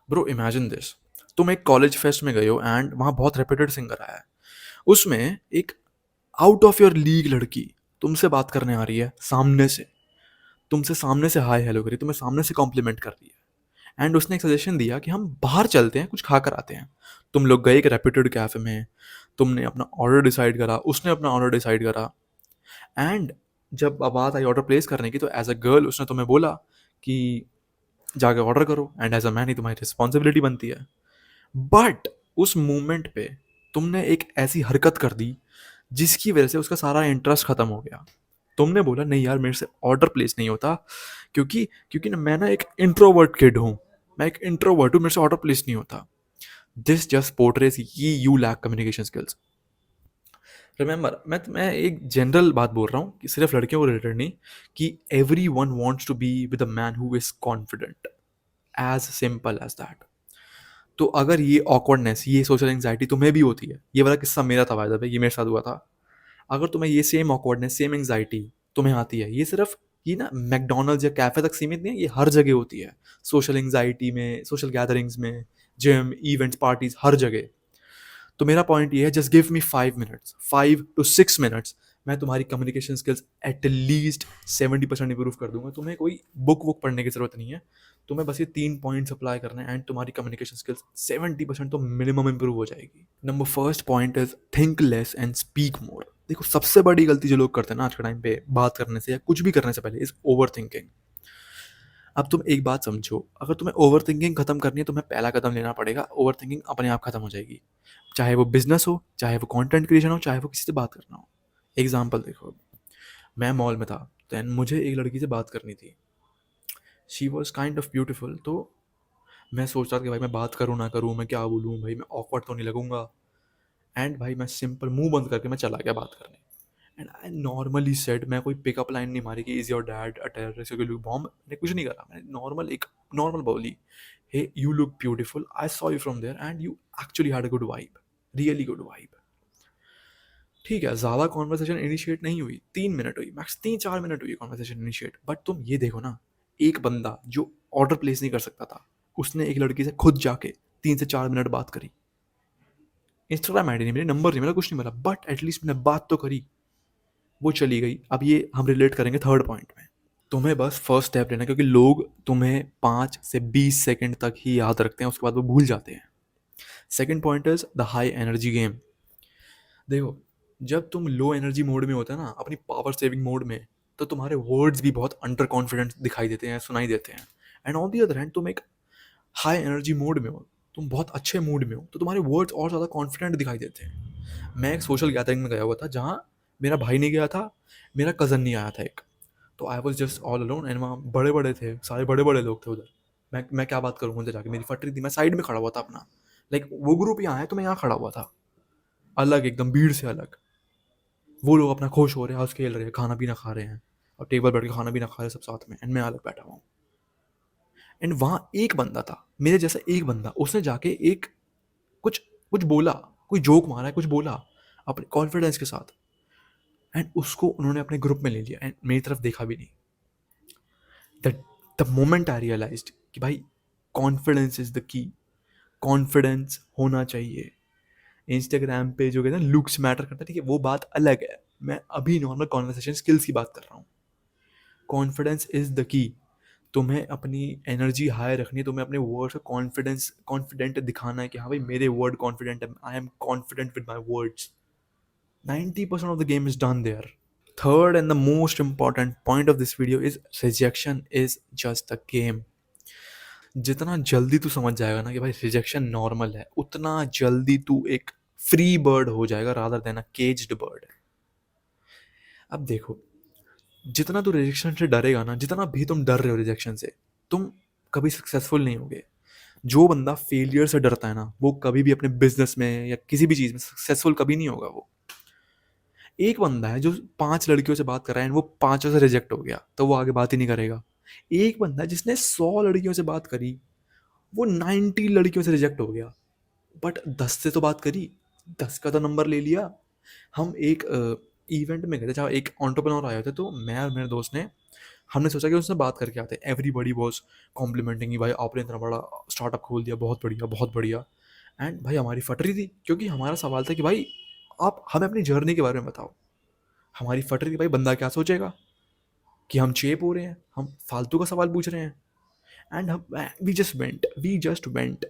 Bro imagine this, तुम एक college fest में गए हो एंड वहाँ बहुत रेप्यूटेड सिंगर आया है। उसमें एक आउट ऑफ योर लीग लड़की तुमसे बात करने आ रही है सामने से, तुमसे सामने से हाय हेलो करी, तुम्हें सामने से कॉम्प्लीमेंट कर रही है एंड उसने एक सजेशन दिया कि हम बाहर चलते हैं, कुछ खा कर आते हैं। तुम लोग गए एक रेप्यूटेड कैफे में, तुमने अपना ऑर्डर डिसाइड करा, उसने अपना ऑर्डर डिसाइड करा एंड जब बात आई ऑर्डर प्लेस करने की तो एज अ गर्ल उसने तुम्हें बोला कि जाके ऑर्डर करो एंड एज अ मैन ही तुम्हारी रिस्पॉन्सिबिलिटी बनती है। बट उस मोमेंट पे तुमने एक ऐसी हरकत कर दी जिसकी वजह से उसका सारा इंटरेस्ट खत्म हो गया। तुमने बोला नहीं यार मेरे से ऑर्डर प्लेस नहीं होता, क्योंकि क्योंकि ना मैं ना एक इंट्रोवर्ट किड हूँ, मैं एक इंट्रोवर्ट हूँ, मेरे से ऑर्डर प्लेस नहीं होता। दिस जस्ट पोर्ट्रेस ये you lack communication skills. Remember मैं एक जनरल बात बोल रहा हूँ कि सिर्फ लड़कियों को रिलेटेड नहीं, कि everyone wants to be with a man who is confident, as simple as that. तो अगर ये ऑकवर्डनेस, ये सोशल एंग्जाइटी तुम्हें भी होती है, ये वाला किस्सा मेरा था भाई, ये मेरे साथ हुआ था। अगर तुम्हें ये सेम ऑकवर्डनेस, सेम एंग्जाइटी तुम्हें आती है, ये सिर्फ ये ना मैकडोनल्ड्स या कैफे तक सीमित नहीं है, ये हर जगह होती है। सोशल एंग्जाइटी में, सोशल गैदरिंग्स में, जिम इवेंट्स पार्टीज, हर जगह। तो मेरा पॉइंट ये है, just give me 5 minutes, 5 to 6 minutes, मैं तुम्हारी communication skills at least 70% improve कर दूंगा। तुम्हें कोई बुक वुक पढ़ने की जरूरत नहीं है, तुम्हें बस ये 3 पॉइंट्स अप्लाई करना है एंड तुम्हारी कम्युनिकेशन स्किल्स 70% तो मिनिमम इंप्रूव हो जाएगी। Number first point is think less and speak more. देखो सबसे बड़ी गलती जो लोग करते हैं ना आज के टाइम पे बात करने से या कुछ भी करने से पहले, इज ओवर थिंकिंग। अब तुम एक बात समझो, अगर तुम्हें ओवर थिंकिंग खत्म करनी है, तुम्हें पहला कदम लेना पड़ेगा, ओवर थिंकिंग अपने आप खत्म हो जाएगी। चाहे वो बिजनेस हो, चाहे वो कंटेंट क्रिएशन हो, चाहे वो किसी से बात करना हो। एग्जाम्पल देखो, मैं मॉल में था, देन मुझे एक लड़की से बात करनी थी। She was kind of beautiful. तो मैं सोच रहा था कि भाई मैं बात करूँ ना करूँ, मैं क्या बोलूँ भाई, मैं ऑकवर्ड तो नहीं लगूंगा। एंड भाई मैं सिंपल मुंह बंद करके मैं चला गया बात करने। एंड आई नॉर्मली सेड, मैं कोई पिकअप लाइन नहीं मारी कि is your dad a terrorist, you look bomb, मैंने कुछ नहीं करा, मैंने नॉर्मल एक नॉर्मल बोली, hey you look beautiful, I saw you from there and you actually had a good vibe, really good vibe. ठीक है, ज़्यादा कॉन्वर्सेशन इनिशिएट नहीं हुई, 3 मिनट हुई मैक्स, 3-4 मिनट हुई कॉन्वर्सेशन इनिशिएट। बट तुम ये देखो ना, एक बंदा जो ऑर्डर प्लेस नहीं कर सकता था, उसने एक लड़की से खुद जाके 3 से 4 मिनट बात करी। इंस्टाग्राम आईडी नहीं, मेरे नंबर नहीं, मेरा कुछ नहीं मिला, बट एटलीस्ट मैंने बात तो करी। वो चली गई। अब ये हम रिलेट करेंगे थर्ड पॉइंट में। तुम्हें बस फर्स्ट स्टेप लेना, क्योंकि लोग तुम्हें 5 से 20 सेकंड तक ही याद रखते हैं, उसके बाद वो भूल जाते हैं। Second point is the high energy game. देखो, जब तुम लो एनर्जी मोड में होते हैं ना, अपनी पावर सेविंग मोड में, तो तुम्हारे वर्ड्स भी बहुत अंडर कॉन्फिडेंट दिखाई देते हैं, सुनाई देते हैं। And on the other hand, तुम एक हाई एनर्जी मोड में हो, तुम बहुत अच्छे मूड में हो, तो तुम्हारे वर्ड्स और ज़्यादा कॉन्फिडेंट दिखाई देते हैं। मैं एक सोशल गैदरिंग में गया हुआ था जहाँ मेरा भाई नहीं गया था, मेरा कज़न नहीं आया था एक। तो I was just all alone and वहाँ बड़े बड़े थे, सारे बड़े बड़े लोग थे उधर। मैं क्या बात करूँ उनसे जाके, मेरी फट रही थी, मैं साइड में खड़ा हुआ था अपना। लाइक वो ग्रुप यहाँ है तो मैं यहाँ खड़ा हुआ था, अलग एकदम भीड़ से अलग। वो लोग अपना खुश हो रहे हैं, हंस खेल रहे हैं, खाना पीना खा रहे हैं, और टेबल बैठ के खाना पीना खा रहे हैं सब साथ में, एंड मैं अलग बैठा हुआ हूँ। एंड वहाँ एक बंदा था मेरे जैसा, एक बंदा, उसने जाके एक कुछ कुछ बोला, कोई जोक मारा है, कुछ बोला अपने कॉन्फिडेंस के साथ, एंड उसको उन्होंने अपने ग्रुप में ले लिया एंड मेरी तरफ देखा भी नहीं। The the moment I realized कि भाई confidence is the key, confidence होना चाहिए। इंस्टाग्राम पे जो कहते हैं लुक्स मैटर करता है, ठीक है, वो बात अलग है। मैं अभी नॉर्मल कॉन्वर्सेशन स्किल्स की बात कर रहा हूँ। कॉन्फिडेंस इज द की। तुम्हें अपनी एनर्जी हाई रखनी है, तुम्हें अपने वर्ड से कॉन्फिडेंट दिखाना है कि हाँ भाई मेरे वर्ड कॉन्फिडेंट है, I am confident with my words. 90% of the game is done there. Third and the most important point of this video is rejection is just a game. जितना जल्दी तू समझ जाएगा ना कि भाई रिजेक्शन नॉर्मल है, उतना जल्दी तू एक फ्री बर्ड हो जाएगा रादर देन अ केज्ड बर्ड। अब देखो, जितना तू रिजेक्शन से डरेगा ना, जितना भी तुम डर रहे हो रिजेक्शन से, तुम कभी सक्सेसफुल नहीं होगे। जो बंदा फेलियर से डरता है ना, वो कभी भी अपने बिजनेस में या किसी भी चीज़ में सक्सेसफुल कभी नहीं होगा। वो एक बंदा है जो 5 लड़कियों से बात कर रहा है, वो 5 से रिजेक्ट हो गया, तो वो आगे बात ही नहीं करेगा। एक बंदा जिसने 100 लड़कियों से बात करी, वो 90 लड़कियों से रिजेक्ट हो गया, बट 10 से तो बात करी, 10 का तो नंबर ले लिया। हम एक इवेंट में गए थे जहाँ एक एंटरप्रेन्योर आए थे, तो मैं और मेरे दोस्त ने हमने सोचा कि उससे बात करके आते हैं। एवरीबडी वॉज कॉम्प्लीमेंटिंग कि भाई आपने इतना बड़ा स्टार्टअप खोल दिया, बहुत बढ़िया बहुत बढ़िया। एंड भाई हमारी फट रही थी, क्योंकि हमारा सवाल था कि भाई आप हमें अपनी जर्नी के बारे में बताओ। हमारी फट रही थी, भाई बंदा क्या सोचेगा कि हम चेप हो रहे हैं, हम फालतू का सवाल पूछ रहे हैं। एंड हम वी जस्ट वेंट।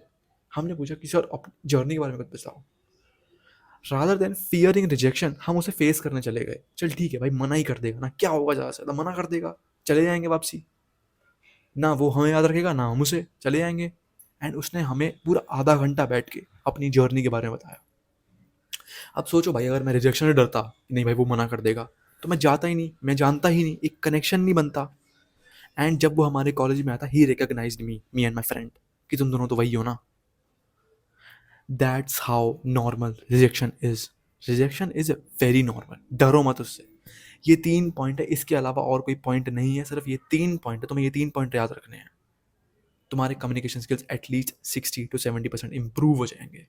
हमने पूछा किसी और जर्नी के बारे में कुछ बताओ। रादर देन फियरिंग रिजेक्शन, हम उसे फेस करने चले गए। चल ठीक है भाई, मना ही कर देगा ना, क्या होगा, ज़्यादा से ज़्यादा मना कर देगा, चले जाएंगे वापसी। ना वो हमें याद रखेगा ना हम उसे, चले जाएंगे। एंड उसने हमें पूरा आधा घंटा बैठ के अपनी जर्नी के बारे में बताया। अब सोचो भाई, अगर मैं रिजेक्शन से डरता कि नहीं भाई वो मना कर देगा, तो मैं जाता ही नहीं, मैं जानता ही नहीं, एक कनेक्शन नहीं बनता। एंड जब वो हमारे कॉलेज में आता, he recognised me and my friend, कि तुम दोनों तो वही हो ना। That's how normal rejection is. Rejection is very normal, डरो मत उससे। ये 3 पॉइंट है, इसके अलावा और कोई पॉइंट नहीं है, सिर्फ ये 3 पॉइंट है। तुम्हें ये 3 पॉइंट याद रखने हैं, तुम्हारे communication skills at least 60 to 70% improve हो जाएंगे।